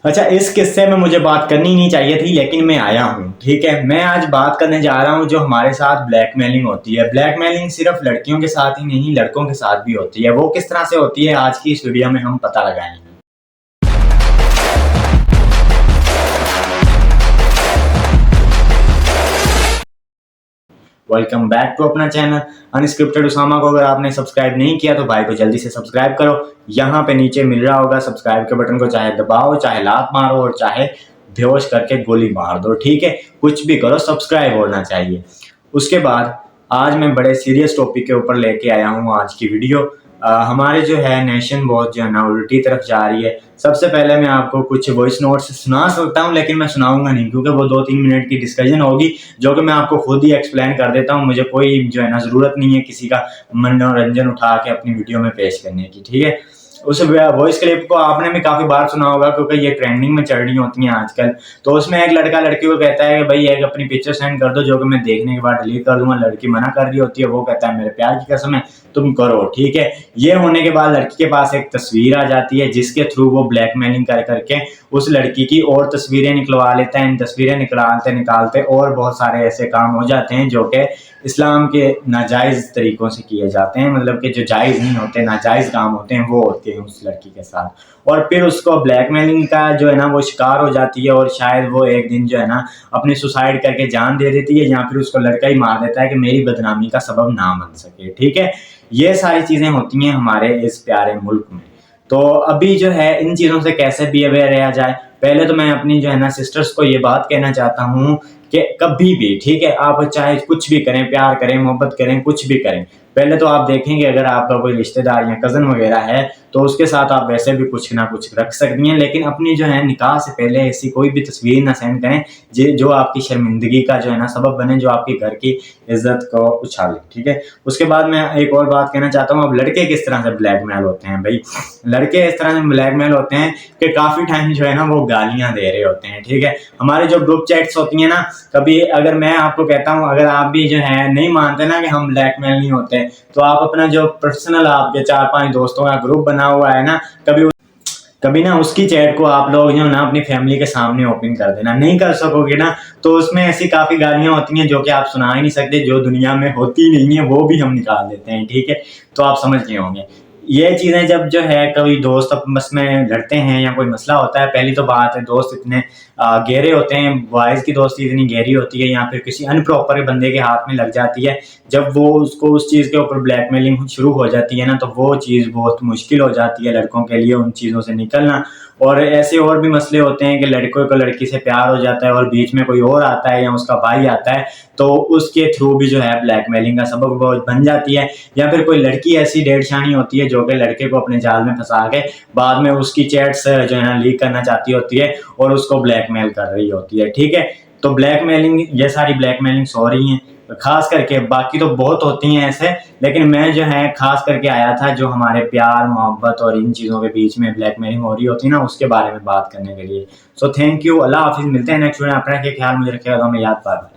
अच्छा, इस किस्से में मुझे बात करनी नहीं चाहिए थी, लेकिन मैं आया हूँ। ठीक है, मैं आज बात करने जा रहा हूँ जो हमारे साथ ब्लैकमेलिंग होती है। ब्लैकमेलिंग सिर्फ लड़कियों के साथ ही नहीं, लड़कों के साथ भी होती है। वो किस तरह से होती है, आज की इस वीडियो में हम पता लगाएंगे। वेलकम बैक टू अपना चैनल अनस्क्रिप्टेड उसामा को। अगर आपने सब्सक्राइब नहीं किया तो भाई को जल्दी से सब्सक्राइब करो। यहाँ पे नीचे मिल रहा होगा सब्सक्राइब के बटन को, चाहे दबाओ, चाहे लात मारो और चाहे बेहोश करके गोली मार दो। ठीक है, कुछ भी करो, सब्सक्राइब होना चाहिए। उसके बाद आज मैं बड़े सीरियस टॉपिक के ऊपर लेके आया हूँ आज की वीडियो। हमारे जो है नेशन बहुत जो है ना उल्टी तरफ जा रही है। सबसे पहले मैं आपको कुछ वॉइस नोट्स सुना सकता हूँ, लेकिन मैं सुनाऊंगा नहीं क्योंकि वो 2-3 मिनट की डिस्कशन होगी, जो कि मैं आपको खुद ही एक्सप्लेन कर देता हूँ। मुझे कोई जो है ना ज़रूरत नहीं है किसी का मनोरंजन उठा के अपनी वीडियो में पेश करने की। ठीक है, उस वॉइस क्लिप को आपने भी काफ़ी बार सुना होगा क्योंकि ये ट्रेंडिंग में चल रही होती हैं आजकल। तो उसमें एक लड़का लड़की को कहता है कि भाई एक अपनी पिक्चर सेंड कर दो, जो कि मैं देखने के बाद डिलीट कर दूंगा। लड़की मना कर रही होती है, वो कहता है मेरे प्यार की कसम है तुम करो। ठीक है, ये होने के बाद लड़की के पास एक तस्वीर आ जाती है जिसके थ्रू वो ब्लैकमेलिंग कर करके उस लड़की की और तस्वीरें निकलवा लेता है। इन तस्वीरें निकालते निकालते और बहुत सारे ऐसे काम हो जाते हैं जो कि इस्लाम के नाजायज़ तरीक़ों से किए जाते हैं, मतलब कि जो जायज़ नहीं होते, नाजायज़ काम होते हैं, वो होते हैं उस लड़की के साथ। और फिर उसको ब्लैकमेलिंग का जो है ना वो शिकार हो जाती है और शायद वो एक दिन जो है ना अपनी सुसाइड करके जान दे देती है, या फिर उसको लड़का ही मार देता है कि मेरी बदनामी का सबब ना बन सके। ठीक है, ये सारी चीज़ें होती हैं हमारे इस प्यारे मुल्क में। तो अभी जो है इन चीज़ों से कैसे भी अवेयर रहा जाए। पहले तो मैं अपनी जो है ना सिस्टर्स को ये बात कहना चाहता हूँ कि कभी भी, ठीक है, आप चाहे कुछ भी करें, प्यार करें, मोहब्बत करें, कुछ भी करें, पहले तो आप देखेंगे अगर आपका कोई रिश्तेदार या कज़न वगैरह है तो उसके साथ आप वैसे भी कुछ ना कुछ रख सकती हैं, लेकिन अपनी जो है निकाह से पहले ऐसी कोई भी तस्वीर ना सेंड करें जो आपकी शर्मिंदगी का जो है ना सबब बने, जो आपके घर की इज्जत को उछाले। ठीक है, उसके बाद मैं एक और बात कहना चाहता हूँ। अब लड़के किस तरह से ब्लैकमेल होते हैं भाई, लड़के इस तरह से ब्लैकमेल होते हैं कि काफ़ी टाइम जो है ना वो गालियाँ दे रहे होते हैं। ठीक है, हमारे जो ग्रुप चैट्स होती हैं ना, कभी अगर मैं आपको कहता हूँ, अगर आप भी जो है नहीं मानते ना कि हम ब्लैकमेल नहीं होते, तो आप अपना जो पर्सनल आपके 4-5 दोस्तों का ग्रुप बना हुआ है ना, कभी ना उसकी चैट को आप लोग जो ना अपनी फैमिली के सामने ओपन कर देना। नहीं कर सकोगे ना तो उसमें ऐसी काफ़ी गालियाँ होती हैं जो कि आप सुना ही नहीं सकते, जो दुनिया में होती नहीं है वो भी हम निकाल देते हैं। ठीक है, तो आप समझ गए होंगे। ये चीज़ें जब जो है कभी दोस्त आपस में लड़ते हैं या कोई मसला होता है, पहली तो बात है दोस्त इतने गहरे होते हैं, बॉयज़ की दोस्ती इतनी गहरी होती है या फिर किसी अनप्रॉपर बंदे के हाथ में लग जाती है, जब वो उसको उस चीज़ के ऊपर ब्लैकमेलिंग शुरू हो जाती है ना, तो वो चीज़ बहुत मुश्किल हो जाती है लड़कों के लिए उन चीज़ों से निकलना। और ऐसे और भी मसले होते हैं कि लड़कों को लड़की से प्यार हो जाता है और बीच में कोई और आता है या उसका भाई आता है, तो उसके थ्रू भी जो है ब्लैकमेलिंग का सबब बन जाती है। या फिर कोई लड़की ऐसी डेढ़शानी होती है जो कि लड़के को अपने जाल में फंसा के बाद में उसकी चैट्स जो है ना लीक करना चाहती होती है और उसको ब्लैकमेल कर रही होती है। ठीक है, तो ब्लैकमेलिंग, ये सारी ब्लैकमेलिंग्स हो रही हैं खास करके, बाकी तो बहुत होती हैं ऐसे, लेकिन मैं जो है खास करके आया था जो हमारे प्यार मोहब्बत और इन चीज़ों के बीच में ब्लैकमेलिंग हो रही होती है ना, उसके बारे में बात करने के लिए। सो थैंक यू, अल्लाह हाफिज़, मिलते हैं नेक्स्ट वीडियो। अपना क्या ख्याल मुझे रखिएगा, हमें याद पार।